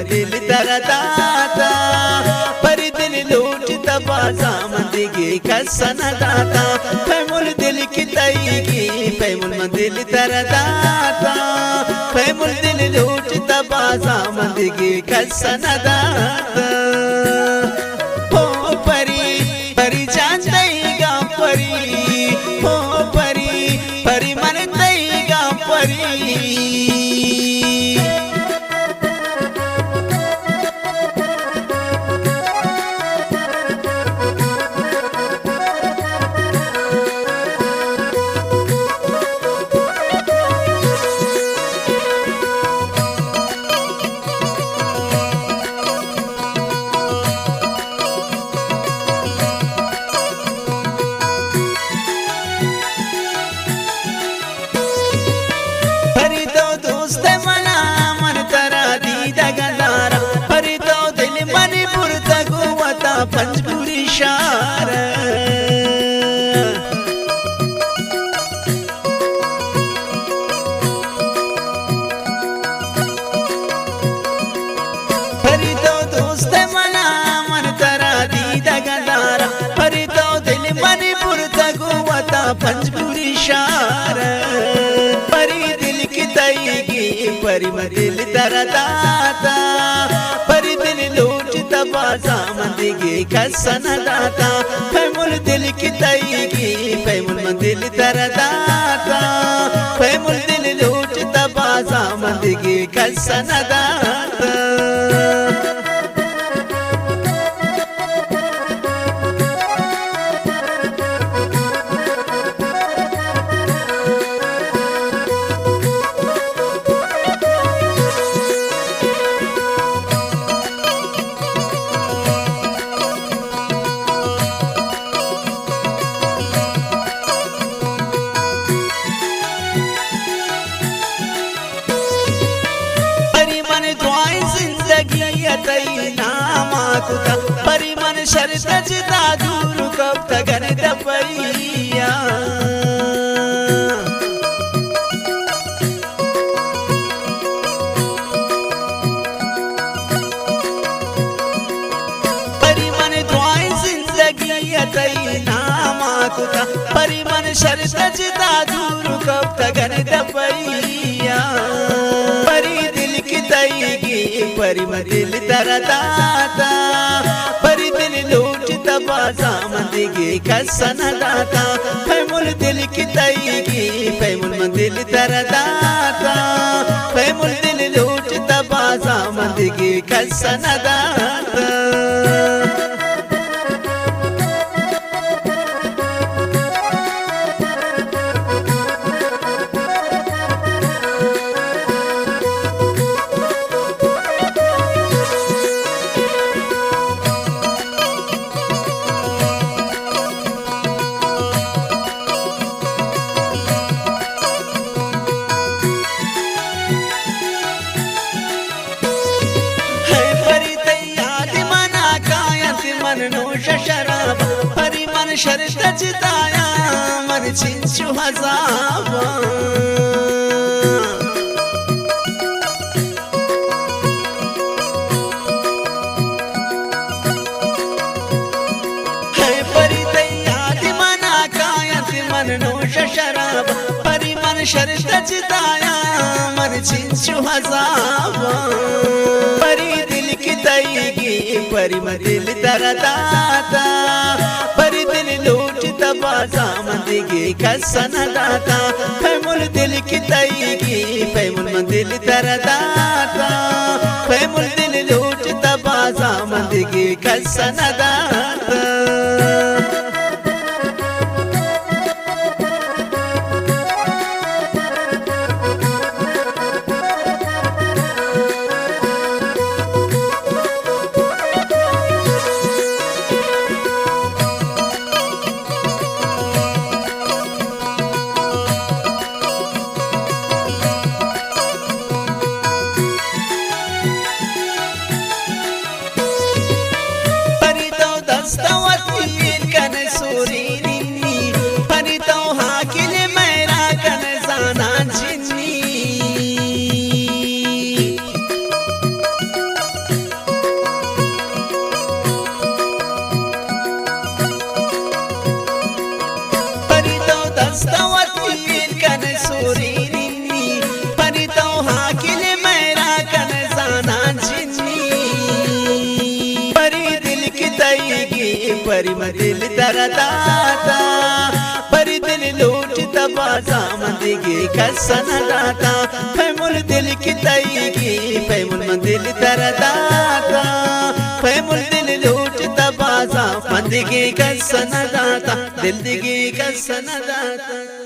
दिल तेरा दाता परी दिल लूट तबाजा मंदिगे कसन दाता फैमुल दिल की तईगी फैमुल दिल तेरा दाता फैमुल दिल लूट तबाजा मंदिगे कसन दाता हो परी परी जान देगा परी हो परी परी मन देगा परी पंजपुरी शार फरी तो दोस्त मना मन तरा दीदा गंदारा फरी तो दिल मणिपुर तगुवता पंजपुरी शार परी दिल की तईगी परी दिल तरा दाता परी दिल लूट तबाजा मंदिगे कसन दाता फैमुल दिल की तईगी फैमुल दिल तेरा दाता फैमुल दिल लूट तबाजा मंदिगे कसन दाता परी मन शर्त जिदा दूर कब तगन दपैया परी मन दुआएं जिंदगी अतई नामा कुता परी मन शर्त जिदा दूर कब तगन दपैया परी दिल की तईगी परी दिल तेरा दाता परी दिल लूट तबाजा मंदिगे कसन दाता फैमुल दिल की तईगी फैमुल दिल तेरा दाता फैमुल दिल लूट तबाजा मंदिगे कसन दाता शराब परी मन शर्त जिताया मन छिंचु हजाब है परी तैयार मना कायत मन नोश शराब परी मन शर्त जिताया मन छिंचु हजाब परी दिल की तईगी परी दिल तेरा दाता परी दिल लूट तबाजा मंदिगे कसन दाता फैमुल दिल की तईगी फैमुल दिल तेरा दाता फैमुल दिल लूट तबाजा मंदिगे कसन दाता दस्तवती कन सूरीनी परी तो हाकिल मेरा कन जाना जिन्नी परी दिल की तईगी परी दिल दरदाता परी दिल लूट तबाजा मंदिगे कसन दाता फैमुल दिल की तईगी फैमुल दिल दरदाता फैमुल दिल लूट तबाजा मंदिगे कसन दाता दिल दिगे कसन दाता।